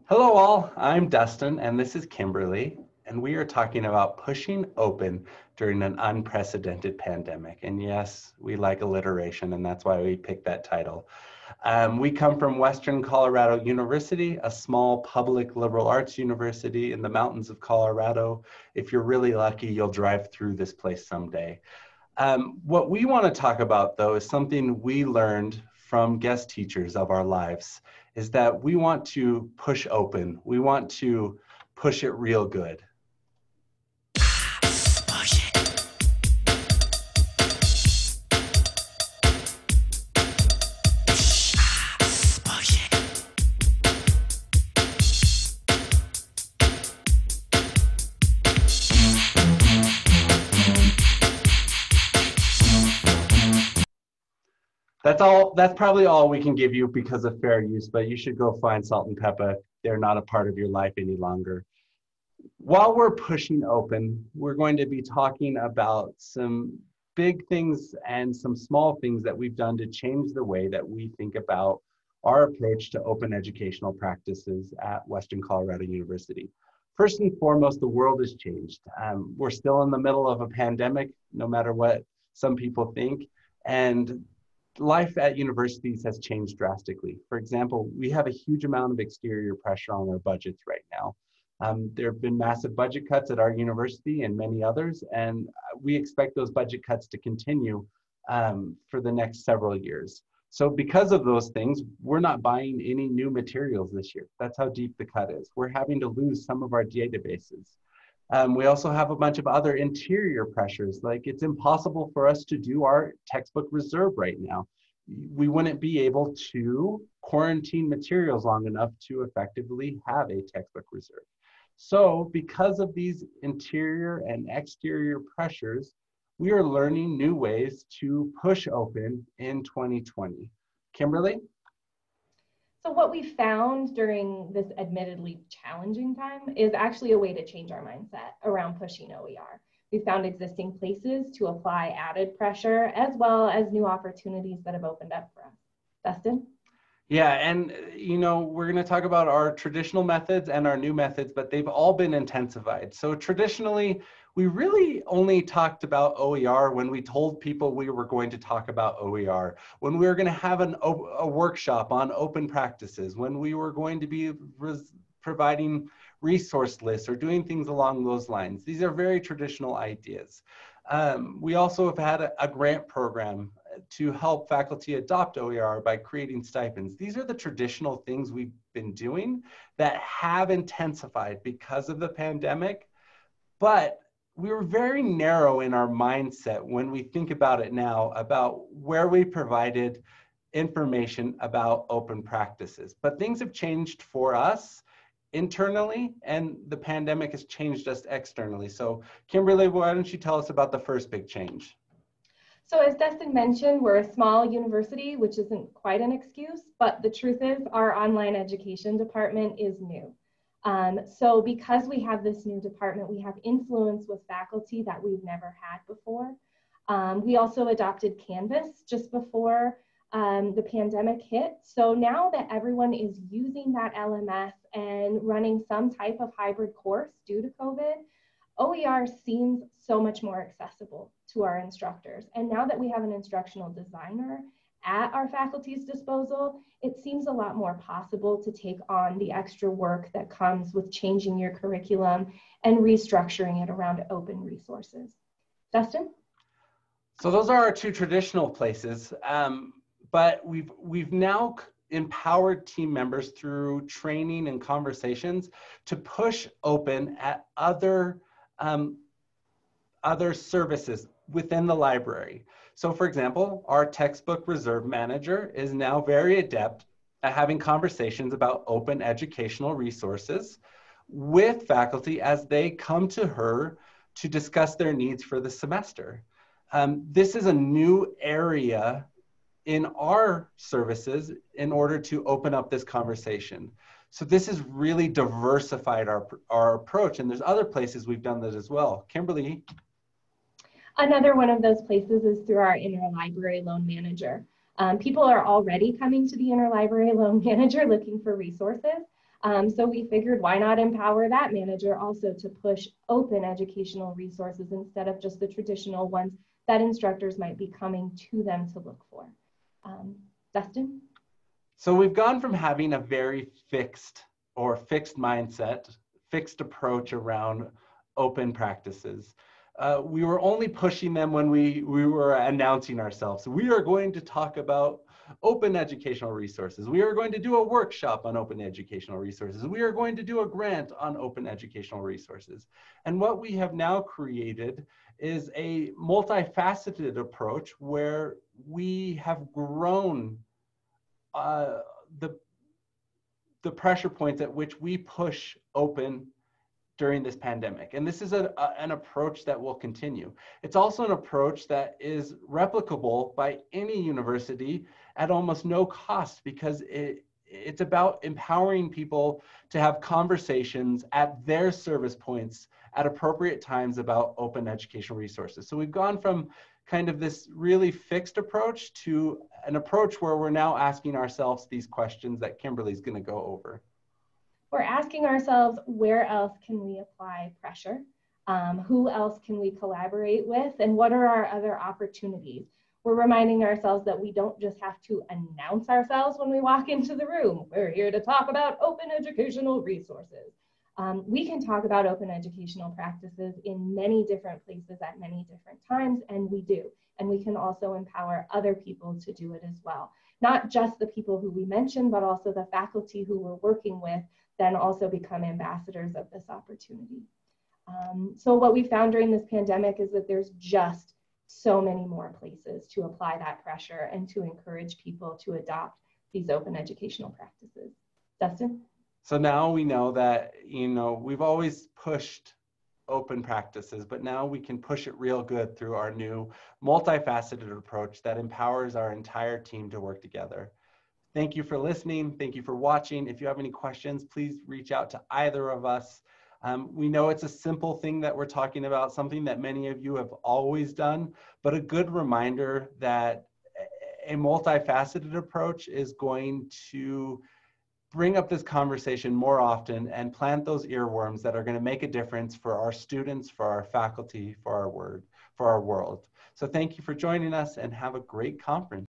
Hello all, I'm Dustin and this is Kimberly, and we are talking about pushing open during an unprecedented pandemic. And yes, we like alliteration and that's why we picked that title. We come from Western Colorado University, a small public liberal arts university in the mountains of Colorado. If you're really lucky, you'll drive through this place someday. What we want to talk about, though, is something we learned from guest teachers of our lives, is that we want to push open. We want to push it real good. That's probably all we can give you because of fair use, but you should go find Salt and Pepper. They're not a part of your life any longer. While we're pushing open, we're going to be talking about some big things and some small things that we've done to change the way that we think about our approach to open educational practices at Western Colorado University. First and foremost, the world has changed. We're still in the middle of a pandemic, no matter what some people think, and life at universities has changed drastically. For example, we have a huge amount of exterior pressure on our budgets right now. There have been massive budget cuts at our university and many others, and we expect those budget cuts to continue for the next several years. So because of those things, we're not buying any new materials this year. That's how deep the cut is. We're having to lose some of our databases. We also have a bunch of other interior pressures, like it's impossible for us to do our textbook reserve right now. We wouldn't be able to quarantine materials long enough to effectively have a textbook reserve. So because of these interior and exterior pressures, we are learning new ways to push open in 2020. Kimberly? So what we found during this admittedly challenging time is actually a way to change our mindset around pushing OER. We found existing places to apply added pressure as well as new opportunities that have opened up for us. Dustin? Yeah, and we're going to talk about our traditional methods and our new methods, but they've all been intensified. So traditionally, we really only talked about OER when we told people we were going to talk about OER, when we were going to have a workshop on open practices, when we were going to be providing resource lists or doing things along those lines. These are very traditional ideas. We also have had a grant program to help faculty adopt OER by creating stipends. These are the traditional things we've been doing that have intensified because of the pandemic, but we were very narrow in our mindset when we think about it now, about where we provided information about open practices. But things have changed for us internally, and the pandemic has changed us externally. So Kimberly, why don't you tell us about the first big change? So as Dustin mentioned, we're a small university, which isn't quite an excuse, but the truth is our online education department is new. So because we have this new department, we have influence with faculty that we've never had before. We also adopted Canvas just before the pandemic hit. So now that everyone is using that LMS and running some type of hybrid course due to COVID, OER seems so much more accessible to our instructors. And now that we have an instructional designer at our faculty's disposal, it seems a lot more possible to take on the extra work that comes with changing your curriculum and restructuring it around open resources. Dustin? So those are our two traditional places, but we've now empowered team members through training and conversations to push open at other services within the library. So for example, our textbook reserve manager is now very adept at having conversations about open educational resources with faculty as they come to her to discuss their needs for the semester. This is a new area in our services in order to open up this conversation. So this has really diversified our approach, and there's other places we've done that as well. Kimberly? Another one of those places is through our interlibrary loan manager. People are already coming to the interlibrary loan manager looking for resources, So we figured, why not empower that manager also to push open educational resources instead of just the traditional ones that instructors might be coming to them to look for. Dustin? So we've gone from having a very fixed mindset, fixed approach around open practices. We were only pushing them when we were announcing ourselves. We are going to talk about open educational resources. We are going to do a workshop on open educational resources. We are going to do a grant on open educational resources. And what we have now created is a multifaceted approach where we have grown the pressure points at which we push open during this pandemic. And this is an approach that will continue. It's also an approach that is replicable by any university at almost no cost, because it's about empowering people to have conversations at their service points at appropriate times about open educational resources. So we've gone from kind of this really fixed approach to an approach where we're now asking ourselves these questions that Kimberly's going to go over. We're asking ourselves, where else can we apply pressure? Who else can we collaborate with? And what are our other opportunities? We're reminding ourselves that we don't just have to announce ourselves when we walk into the room. We're here to talk about open educational resources. We can talk about open educational practices in many different places at many different times, and we do. And we can also empower other people to do it as well. Not just the people who we mentioned, but also the faculty who we're working with then also become ambassadors of this opportunity. So what we found during this pandemic is that there's just so many more places to apply that pressure and to encourage people to adopt these open educational practices. Dustin? So now we know that, we've always pushed open practices, but now we can push it real good through our new multifaceted approach that empowers our entire team to work together. Thank you for listening. Thank you for watching. If you have any questions, please reach out to either of us. We know it's a simple thing that we're talking about, something that many of you have always done, but a good reminder that a multifaceted approach is going to bring up this conversation more often and plant those earworms that are going to make a difference for our students, for our faculty, for our world. So thank you for joining us, and have a great conference.